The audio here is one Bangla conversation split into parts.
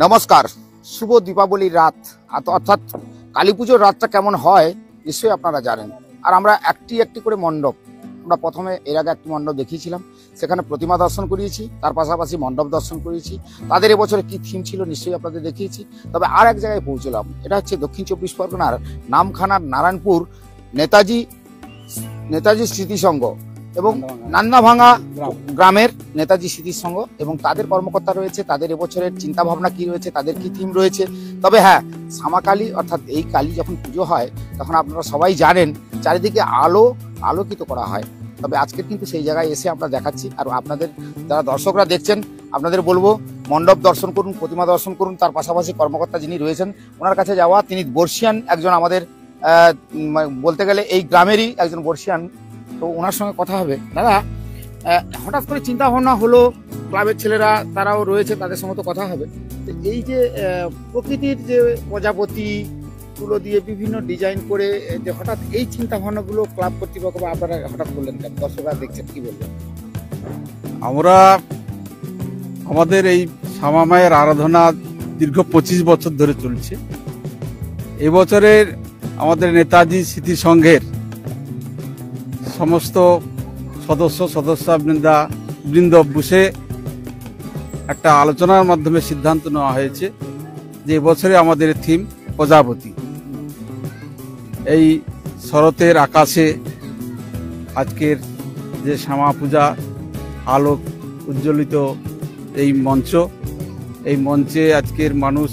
নমস্কার, শুভ দীপাবলির রাত অর্থাৎ কালী পুজোর রাতটা কেমন হয় নিশ্চয়ই আপনারা জানেন। আর আমরা একটি একটি করে মণ্ডপ, আমরা প্রথমে এর আগে একটি মণ্ডপ দেখিয়েছিলাম, সেখানে প্রতিমা দর্শন করিয়েছি, তার পাশাপাশি মণ্ডপ দর্শন করিয়েছি। তাদের এবছরে কি থিম ছিল নিশ্চয়ই আপনাদের দেখিয়েছি। তবে আর এক জায়গায় পৌঁছলাম, এটা হচ্ছে দক্ষিণ চব্বিশ পরগনার নামখানার নারায়ণপুর নেতাজি স্মৃতিসংঘ এবং নান্দাভাঙা গ্রামের নেতাজি স্মৃতিসংঘ, এবং তাদের কর্মকর্তা রয়েছে, তাদের এবছরের চিন্তা ভাবনা কি রয়েছে, তাদের কি থিম রয়েছে। তবে হ্যাঁ, শ্যামাকালী অর্থাৎ এই কালী যখন পুজো হয় তখন আপনারা সবাই জানেন চারিদিকে আলোকিত করা হয়। তবে আজকে কিন্তু সেই জায়গায় এসে আমরা দেখাচ্ছি। আর আপনাদের যারা দর্শকরা দেখছেন আপনাদের বলবো, মণ্ডপ দর্শন করুন, প্রতিমা দর্শন করুন, তার পাশাপাশি কর্মকর্তা যিনি রয়েছেন ওনার কাছে যাওয়া। তিনি বর্ষিয়ান একজন, আমাদের বলতে গেলে এই গ্রামেরই একজন বর্ষিয়ান। তো ওনার সঙ্গে কথা হবে। দাদা, হঠাৎ করে চিন্তা ভাবনা হলো, ক্লাবের ছেলেরা তারাও রয়েছে, তাদের সঙ্গে তো কথা হবে। তো এই যে প্রকৃতির যে প্রজাপতি গুলো দিয়ে বিভিন্ন ডিজাইন করে যে হঠাৎ এই চিন্তা ভাবনাগুলো ক্লাব কর্তৃপক্ষ বা আপনারা হঠাৎ করলেন কেন? দর্শকরা দেখছেন, কি বলবেন? আমরা আমাদের এই শ্যামা মায়ের আরাধনা দীর্ঘ 25 বছর ধরে চলছে। এবছরের আমাদের নেতাজি স্মৃতিসংঘের সমস্ত সদস্যবৃন্দ বসে একটা আলোচনার মাধ্যমে সিদ্ধান্ত নেওয়া হয়েছে যে এবছরে আমাদের থিম প্রজাপতি। এই শরতের আকাশে আজকের যে শ্যামা পূজা, আলোক উজ্জ্বলিত এই মঞ্চে আজকের মানুষ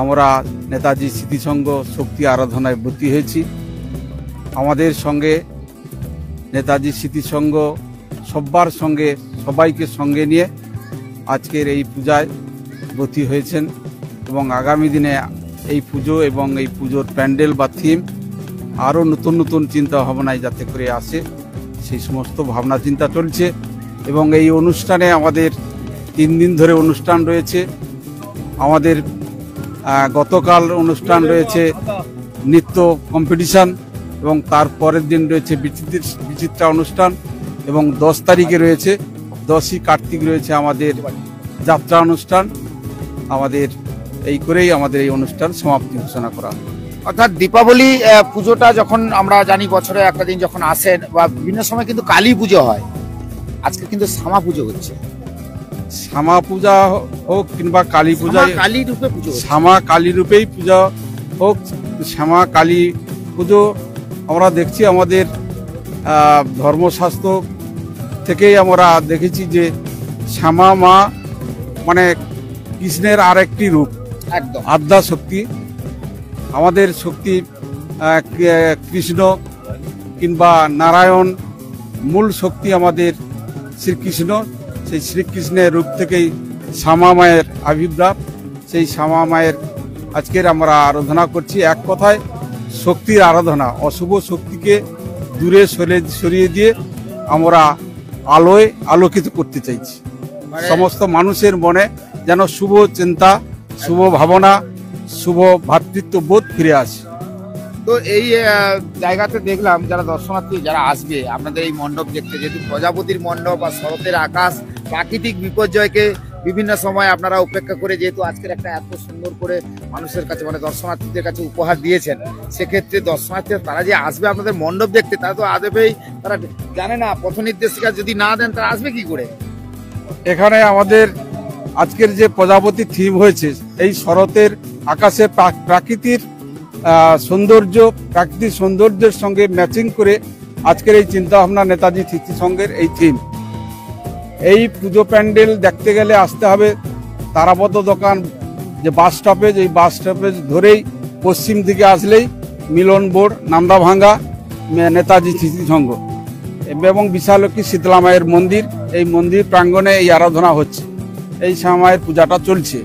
আমরা নেতাজি স্মৃতিসংঘ শক্তি আরাধনায় ব্রতী হয়েছি। আমাদের সঙ্গে নেতাজি স্মৃতিসংঘ সবাইকে সঙ্গে নিয়ে আজকের এই পূজায় ব্রতী হয়েছেন, এবং আগামী দিনে এই পুজো এবং এই পুজোর প্যান্ডেল বা থিম আরও নতুন নতুন চিন্তা ভাবনায় যাতে করে আসে সেই সমস্ত ভাবনা চিন্তা চলছে। এবং এই অনুষ্ঠানে আমাদের 3 দিন ধরে অনুষ্ঠান রয়েছে। আমাদের গতকাল অনুষ্ঠান রয়েছে নৃত্য কম্পিটিশন, এবং তার পরের দিন রয়েছে বিচিত্রা অনুষ্ঠান, এবং 10 তারিখে রয়েছে 10ই কার্তিক রয়েছে আমাদের যাত্রা অনুষ্ঠান। আমাদের এই করেই আমাদের এই অনুষ্ঠান সমাপ্তি ঘোষণা করা। অর্থাৎ দীপাবলি পুজোটা যখন আমরা জানি বছরে একটা দিন যখন আসে, বা বিভিন্ন সময় কিন্তু কালী পুজো হয়, আজকে কিন্তু শ্যামা পুজো হচ্ছে। শ্যামা পূজা হোক কিংবা কালী পূজা, কালী রূপে পুজো, শ্যামা কালী রূপেই পূজা হোক, শ্যামা কালী পুজো আমরা দেখছি আমাদের ধর্মশাস্ত্র থেকেই আমরা দেখেছি যে শ্যামা মা মানে কৃষ্ণের আরেকটি রূপ, একদম আদ্যা শক্তি। আমাদের শক্তি কৃষ্ণ কিংবা নারায়ণ, মূল শক্তি আমাদের শ্রীকৃষ্ণ। সেই শ্রীকৃষ্ণের রূপ থেকেই শ্যামা মায়ের আবির্ভাব। সেই শ্যামা মায়ের আজকের আমরা আরাধনা করছি। এক কথায় শক্তির আরাধনা, অশুভ শক্তিকে দূরে সরিয়ে দিয়ে আমরা আলোয় আলোকিত করতে চাইছি। সমস্ত মানুষের মনে যেন শুভ চিন্তা, শুভ ভাবনা, শুভ ভ্রাতৃত্ববোধ ফিরে আসে। তো এই জায়গাতে দেখলাম যারা দর্শনার্থী যারা আসবে আপনাদের এই মণ্ডপ দেখতে, যেহেতু প্রজাপতির মণ্ডপ বা শরতের আকাশ, প্রাকৃতিক বিপর্যয়কে বিভিন্ন সময় আপনারা উপেক্ষা করে যেহেতু আজকের একটা এত সুন্দর করে মানুষের কাছে মানে দর্শনার্থীদের কাছে উপহার দিয়েছেন, সেক্ষেত্রে দর্শনার্থীরা তারা যে আসবে আপনাদের মণ্ডপ দেখতে, তারা তো আসবেই, তারা জানে না পথ নির্দেশিকা যদি না দেন তারা আসবে কি করে? এখানে আমাদের আজকের যে প্রজাপতি থিম হয়েছে, এই শরতের আকাশে প্রাকৃতিক সৌন্দর্যের সঙ্গে ম্যাচিং করে আজকের এই চিন্তা ভাবনা নেতাজি স্মৃতিসংঘের এই থিম। এই পুজো প্যান্ডেল দেখতে গেলে আসতে হবে তারাপদ দোকান যে বাস স্টপেজ, এই বাস স্টপেজ ধরেই পশ্চিম দিকে আসলেই মিলন বোর্ড, নান্দাভাঙ্গা নেতাজি স্মৃতিসংঘ এবং বিশালক্ষী শীতলা মায়ের মন্দির, এই মন্দির প্রাঙ্গণে এই আরাধনা হচ্ছে, এই শ্যামা মায়ের পূজাটা চলছে।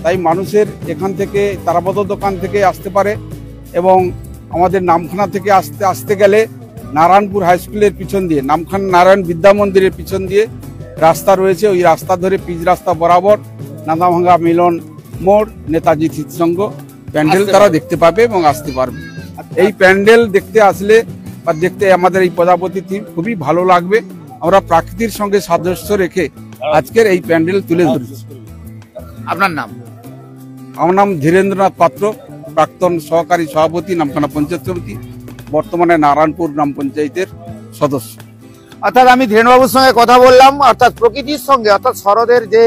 তাই মানুষের এখান থেকে তারাপদ দোকান থেকে আসতে পারে, এবং আমাদের নামখানা থেকে আসতে গেলে নারায়ণপুর হাই স্কুলের পিছন দিয়ে, নামখানা নারায়ণ বিদ্যা মন্দিরের পিছন দিয়ে রাস্তা রয়েছে, ওই রাস্তা ধরে পিচ রাস্তা বরাবর নান্দাভাঙ্গা মিলন মোড় নেতাজি স্মৃতিসংঘ প্যান্ডেল তারা দেখতে পাবে এবং আসতে পারবে। এই প্যান্ডেল দেখতে আসলে বা দেখতে আমাদের এই প্রজাপতি থিম খুবই ভালো লাগবে। আমরা প্রাকৃতির সঙ্গে সাদৃশ্য রেখে আজকের এই প্যান্ডেল তুলে ধরেছি। আপনার নাম? আমার নাম ধীরেন্দ্রনাথ পাত্র, প্রাক্তন সহকারী সভাপতি নামখানা পঞ্চায়েত সমিতি, বর্তমানে নারায়ণপুর গ্রাম পঞ্চায়েতের সদস্য। অর্থাৎ আমি ধীরেনবাবুর সঙ্গে কথা বললাম, অর্থাৎ প্রকৃতির সঙ্গে, অর্থাৎ শরদের যে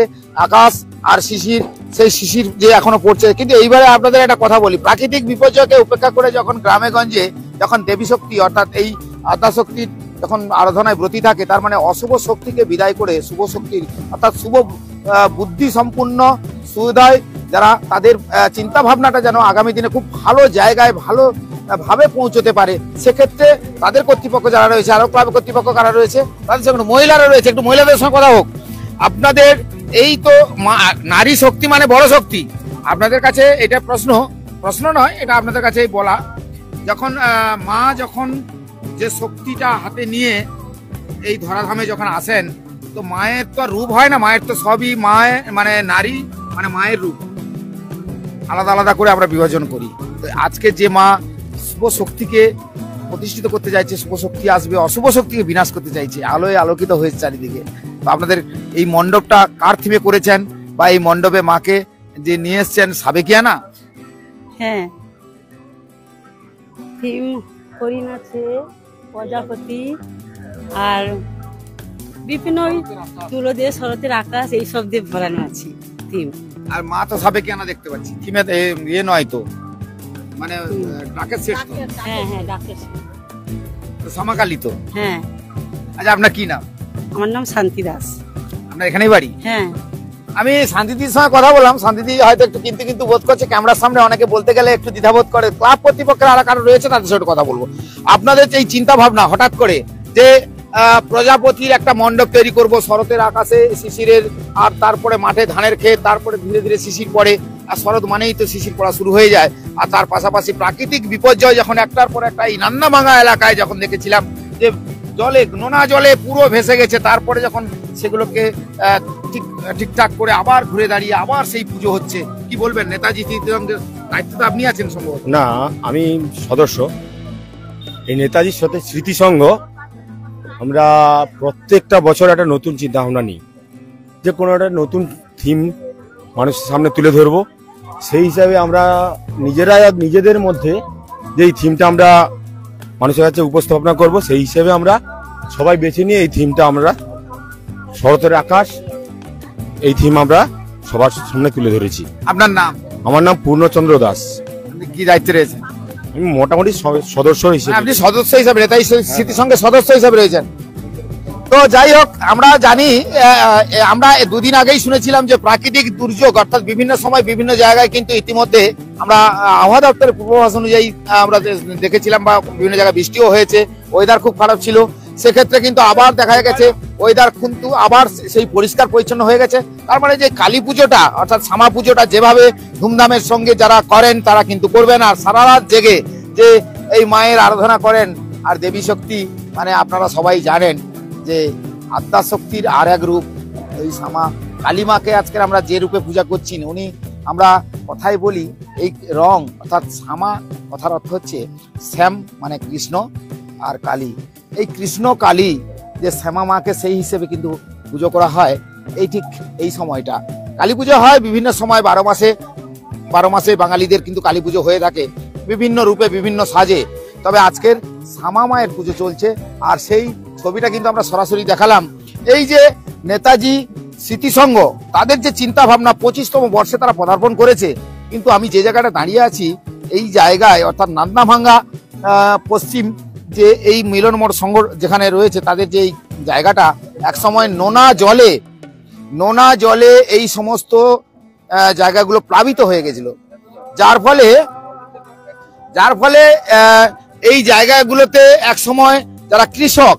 আকাশ আর শিশির, সেই শিশির যে এখনো পড়ছে। কিন্তু এইবারে আপনাদের একটা কথা বলি, প্রাকৃতিক বিপর্যয়কে উপেক্ষা করে যখন গ্রামে গঞ্জে যখন দেবী শক্তি অর্থাৎ এই আদ্যাশক্তির যখন আরাধনায় ব্রতী থাকে, তার মানে অশুভ শক্তিকে বিদায় করে শুভ শক্তির অর্থাৎ শুভ বুদ্ধি সম্পূর্ণ সুদয় যারা, তাদের চিন্তা ভাবনাটা যেন আগামী দিনে খুব ভালো জায়গায় ভালো ভাবে পৌঁছতে পারে, সেক্ষেত্রে তাদের কর্তৃপক্ষ যারা রয়েছে, আরো ক্লাব কর্তৃপক্ষ কারা রয়েছে, তাদের সঙ্গে মহিলারা রয়েছে, একটু মহিলাদের সঙ্গে কথা হোক। আপনাদের এই তো নারী শক্তি মানে বড় শক্তি, আপনাদের কাছে এটা প্রশ্ন নয়, এটা আপনাদের কাছে বলা, যখন মা যখন যে শক্তিটা হাতে নিয়ে এই ধরাধামে যখন আসেন, তো মায়ের তো রূপ হয় না, মায়ের তো সবই মায়ের মানে নারী মানে মায়ের রূপ আলাদা আলাদা করে আমরা বিভাজন করি। তো আজকে যে মা শুভ শক্তিকে প্রতিষ্ঠিত করতে চাইছে, শুভ শক্তি আসবে, অশুভ শক্তিকে বিনাশ করতে চাইছে, আলোয় আলোকিত হয়েছে চারিদিকে। তো আপনাদের এই মণ্ডপটা কার থিমে করেছেন, বা এই মণ্ডপে মাকে যে নিয়ে এসছেন সাবেকিয়া না? হ্যাঁ, থিম হরিণ আছে, প্রজাপতি, আর বিভিন্ন তুলো দিয়ে শরতের আকাশ এইসব দিয়ে ভরানো আছে থিম। আর মা তো সাবেকিয়া না দেখতে পাচ্ছি, থিমে ইয়ে নয় তো, মানে ডাকের শেষ তো? হ্যাঁ হ্যাঁ, ডাকের। তো সামাকালী তো? হ্যাঁ। আচ্ছা, আপনার কি নাম? আমার নাম শান্তি দাস। আপনার এখানেই বাড়ি? হ্যাঁ। আমি শান্তিদির সঙ্গে কথা বললাম, শান্তিদি হয়তো একটু কিন্তু বোধ করছে, ক্যামেরার সামনে অনেকে বলতে গেলে একটু দ্বিধাবোধ করে। ক্লাব কর্তৃপক্ষের আর কারো রয়েছে, তাদের সাথে কথা বলবো। আপনাদের এই চিন্তা ভাবনা হঠাৎ করে যে প্রজাপতির একটা মণ্ডপ তৈরি করব, শরতের আকাশে শিশিরের, আর তারপরে মাঠে ধানের ক্ষেত, তারপরে ধীরে ধীরে শিশির পড়ে, আর শরৎ মানেই তো শিশির পড়া শুরু হয়ে যায়, আর তার পাশাপাশি প্রাকৃতিক বিপর্যয় যখন একটার পর একটা, এই নান্নাভাঙা এলাকায় যখন দেখেছিলাম যে জলে, নোনা জলে পুরো ভেসে গেছে, তারপরে যখন সেগুলোকে ঠিকঠাক করে আবার ঘুরে দাঁড়িয়ে আবার সেই পুজো হচ্ছে, কি বলবেন? নেতাজি স্মৃতিসংঘের দায়িত্ব তো আপনি আছেন সম্ভবত। না, আমি সদস্য। এই নেতাজির সাথে স্মৃতিসংঘ আমরা প্রত্যেকটা বছর একটা নতুন চিন্তা ভাবনা নিই, যে কোনো একটা নতুন থিম মানুষের সামনে তুলে ধরবো। সেই হিসাবে আমরা নিজেরাই নিজেদের মধ্যে যেই থিমটা আমরা মানুষের কাছে উপস্থাপনা করব, সেই হিসেবে আমরা সবাই বেছে নিয়ে এই থিমটা আমরা শরতের আকাশ, এই থিম আমরা সবার সামনে তুলে ধরেছি। আপনার নাম? আমার নাম পূর্ণচন্দ্র দাস। আপনি কি দায়িত্বে রয়েছেন? আমি মোটামুটি সদস্য হিসেবে। আপনি সদস্য হিসাবে, নেতাজি স্মৃতিসংঘের সদস্য হিসাবে রয়েছেন। তো যাই হোক, আমরা জানি, আমরা দুদিন আগেই শুনেছিলাম যে প্রাকৃতিক দুর্যোগ অর্থাৎ বিভিন্ন সময় বিভিন্ন জায়গায় কিন্তু ইতিমধ্যে আমরা আবহাওয়া দপ্তরের পূর্বাভাস অনুযায়ী আমরা দেখেছিলাম, বা বিভিন্ন জায়গায় বৃষ্টিও হয়েছে, ওয়েদার খুব খারাপ ছিল। সেক্ষেত্রে কিন্তু আবার দেখা গেছে ওয়েদার কিন্তু আবার সেই পরিষ্কার পরিচ্ছন্ন হয়ে গেছে। তার মানে যে কালী পুজোটা অর্থাৎ শ্যামা পুজোটা যেভাবে ধুমধামের সঙ্গে যারা করেন তারা কিন্তু করবেন, আর সারা রাত জেগে যে এই মায়ের আরাধনা করেন। আর দেবী শক্তি মানে আপনারা সবাই জানেন যে আদ্যাশক্তির আর এক রূপ এই শ্যামা কালী মাকে আজকের আমরা যে রূপে পূজা করছি, উনি আমরা কথায় বলি এই রং অর্থাৎ শ্যামা কথার অর্থ হচ্ছে শ্যাম মানে কৃষ্ণ, আর কালী এই কৃষ্ণ কালী, যে শ্যামা মাকে সেই হিসেবে কিন্তু পুজো করা হয়। এই ঠিক এই সময়টা কালী পুজো হয় বিভিন্ন সময়, 12 মাসে বাঙালিদের কিন্তু কালী পুজো হয়ে থাকে বিভিন্ন রূপে বিভিন্ন সাজে। তবে আজকের শ্যামা মায়ের পুজো চলছে, আর সেই ছবিটা কিন্তু আমরা সরাসরি দেখালাম। এই যে নেতাজি স্মৃতিসংঘ তাদের যে চিন্তা ভাবনা, 25তম বর্ষে তারা পদার্পণ করেছে, কিন্তু আমি যে জায়গাটা দাঁড়িয়ে আছি এই জায়গায় অর্থাৎ নান্দাভাঙ্গা পশ্চিম যে এই মিলন মোড় সংঘ যেখানে রয়েছে, তাদের যে এই জায়গাটা একসময় নোনা জলে এই সমস্ত জায়গাগুলো প্লাবিত হয়ে গেছিল, যার ফলে এই জায়গাগুলোতে একসময় যারা কৃষক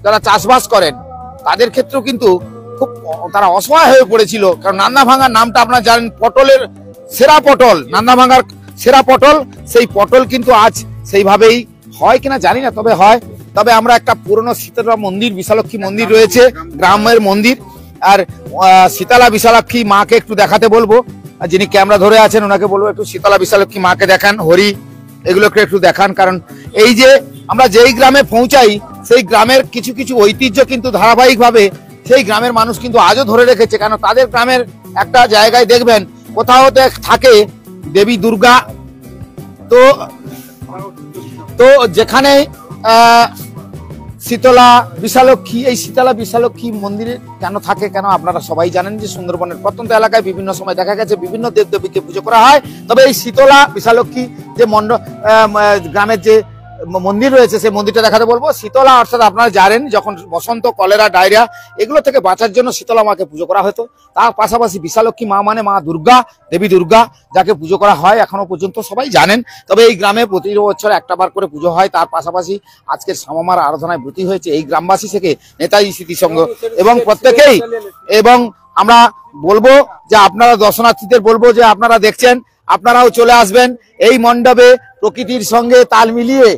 যারা চাষবাস করেন তাদের ক্ষেত্রেও কিন্তু খুব তারা অসহায় হয়ে পড়েছিল। কারণ নান্দাভাঙ্গার নামটা আপনারা জানেন, পটলের সেরা পটল, নান্দাভাঙ্গার সেরা পটল, সেই পটল কিন্তু আজ সেইভাবেই হয় কিনা জানি না, তবে হয়। তবে আমরা একটা পুরনো শীতলা মন্দির, বিশালক্ষী মন্দির রয়েছে, গ্রামের মন্দির, আর শীতলা বিশালাক্ষী মাকে একটু দেখাতে বলবো। যিনি ক্যামেরা ধরে আছেন ওনাকে বলবো একটু শীতলা বিশালক্ষী মাকে দেখান, হরি এগুলোকে একটু দেখান। কারণ এই যে আমরা যেই গ্রামে পৌঁছাই সেই গ্রামের কিছু কিছু ঐতিহ্য কিন্তু ধারাবাহিকভাবে সেই গ্রামের মানুষ কিন্তু আজও ধরে রেখেছে, কারণ তাদের গ্রামের একটা জায়গায় দেখবেন কোথাও থাকে দেবী দুর্গা, তো তো যেখানে শীতলা বিশালক্ষী, এই শীতলা বিশালক্ষী মন্দিরে কেন থাকে, কেন আপনারা সবাই জানেন যে সুন্দরবনের প্রত্যন্ত এলাকায় বিভিন্ন সময় দেখা গেছে বিভিন্ন দেবদেবীকে পুজো করা হয়। তবে এই শীতলা বিশালক্ষী যে গ্রামের যে মন্দির রয়েছে সেই মন্দিরটা দেখাতে বলবো। শীতলা অর্থাৎ আপনারা জানেন যখন বসন্ত, কলেরা, ডায়রিয়া এগুলো থেকে বাঁচার জন্য শীতলা মাকে পুজো করা হতো। তার পাশাপাশি বিশালক্ষী মা মানে মা দুর্গা, দেবী দুর্গা, যাকে পুজো করা হয় এখনো পর্যন্ত সবাই জানেন। তবে এই গ্রামে প্রতি বছর একটা বার করে পুজো হয়। তার পাশাপাশি আজকের শ্যামামার আরাধনায় ব্রতী হয়েছে এই গ্রামবাসী থেকে নেতাজি স্মৃতি সংঘ এবং প্রত্যেকেই। এবং আমরা বলবো যে আপনারা দর্শনার্থীদের বলবো যে আপনারা দেখছেন, আপনারাও চলে আসবেন এই মণ্ডপে, প্রকৃতির সঙ্গে তাল মিলিয়ে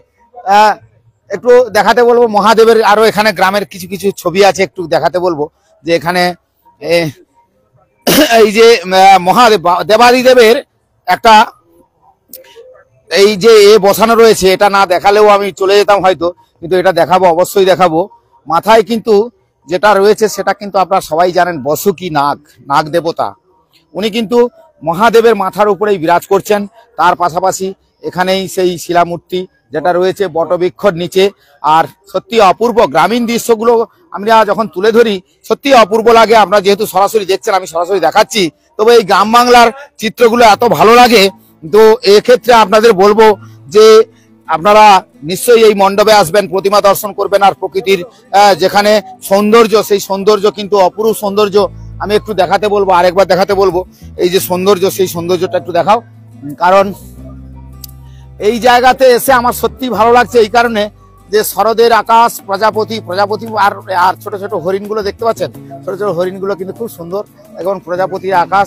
একটু দেখাতে বলবো। মহাদেবের আরো এখানে গ্রামের কিছু কিছু ছবি আছে, একটু দেখাতে বলবো যে এখানে এই যে মহাদেব দেবাদিদেবের একটা এই যে বসানো রয়েছে, এটা না দেখালেও আমি চলে যেতাম হয়তো, কিন্তু এটা দেখাবো, অবশ্যই দেখাবো। মাথায় কিন্তু যেটা রয়েছে সেটা কিন্তু আপনারা সবাই জানেন, বসুকি নাগ, নাগ দেবতা, উনি কিন্তু মহাদেবের মাথার উপরেই বিরাজ করছেন। তার পাশাপাশি এখানেই সেই শিলামূর্তি যেটা রয়েছে বটবৃক্ষর নিচে। আর সত্যি অপূর্ব গ্রামীণ দৃশ্যগুলো আমরা যখন তুলে ধরি সত্যি অপূর্ব লাগে। আপনারা যেহেতু সরাসরি দেখছেন, আমি সরাসরি দেখাচ্ছি, তবে এই গ্রাম বাংলার চিত্রগুলো এত ভালো লাগে। তো এক্ষেত্রে আপনাদের বলবো যে আপনারা নিশ্চয়ই এই মণ্ডপে আসবেন, প্রতিমা দর্শন করবেন, আর প্রকৃতির যেখানে সৌন্দর্য, সেই সৌন্দর্য কিন্তু অপরূপ সৌন্দর্য। আমি একটু দেখাতে বলবো, আরেকবার দেখাতে বলবো এই যে সৌন্দর্য, সেই সৌন্দর্যটা একটু দেখাও। কারণ এই জায়গাতে এসে আমার সত্যি ভালো লাগছে এই কারণে যে শরদের আকাশ, প্রজাপতি আর ছোট ছোট হরিণগুলো দেখতে পাচ্ছেন, ছোট ছোট হরিণগুলো কিন্তু খুব সুন্দর। এবং প্রজাপতির আকাশ,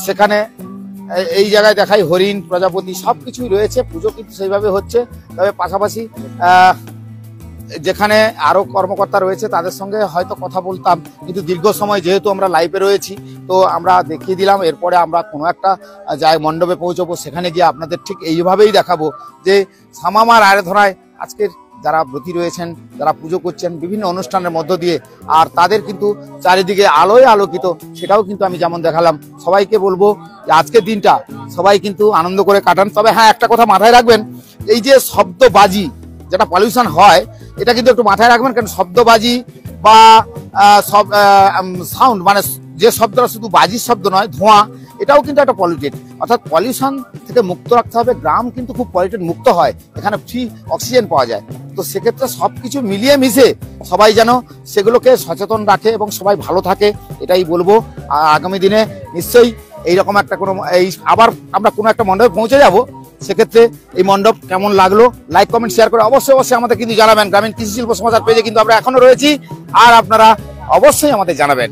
সেখানে এই জায়গায় দেখাই হরিণ, প্রজাপতি সবকিছুই রয়েছে। পুজো কিন্তু সেইভাবে হচ্ছে। তবে পাশাপাশি যেখানে আরো কর্মকর্তা রয়েছে তাদের সঙ্গে হয়তো কথা বলতাম, কিন্তু দীর্ঘ সময় যেহেতু আমরা লাইভে রয়েছি তো আমরা দেখিয়ে দিলাম। এরপরে আমরা কোনো একটা মণ্ডপে পৌঁছবো, সেখানে গিয়ে আপনাদের ঠিক এইভাবেই দেখাবো যে শ্যামামার আরাধনায় আজকের যারা ব্রতী রয়েছেন, যারা পুজো করছেন বিভিন্ন অনুষ্ঠানের মধ্য দিয়ে, আর তাদের কিন্তু চারিদিকে আলোয় আলোকিত, সেটাও কিন্তু আমি যেমন দেখালাম। সবাইকে বলবো যে আজকের দিনটা সবাই কিন্তু আনন্দ করে কাটান। তবে হ্যাঁ, একটা কথা মাথায় রাখবেন, এই যে শব্দবাজি যেটা পলিউশন হয়, এটা কিন্তু একটু মাথায় রাখবেন। কারণ শব্দবাজি বা সাউন্ড মানে যে শব্দটা শুধু বাজির শব্দ নয়, ধোঁয়া, এটাও কিন্তু একটা পলিউটেড। অর্থাৎ পলিউশন থেকে মুক্ত রাখতে হবে। গ্রাম কিন্তু খুব পলিউটেড মুক্ত হয়, এখানে ফ্রি অক্সিজেন পাওয়া যায়। তো সেক্ষেত্রে সবকিছু মিলিয়ে মিশে সবাই যেন সেগুলোকে সচেতন রাখে এবং সবাই ভালো থাকে, এটাই বলবো। আর আগামী দিনে নিশ্চয়ই এইরকম একটা কোনো আবার আমরা কোনো একটা মণ্ডপে পৌঁছে যাব। সেক্ষেত্রে এই মণ্ডপ কেমন লাগলো লাইক, কমেন্ট, শেয়ার করে অবশ্যই আমাদের কিন্তু জানাবেন। গ্রামীণ কৃষি শিল্প সমাচার পেজে কিন্তু আমরা এখনো রয়েছি, আর আপনারা অবশ্যই আমাদের জানাবেন।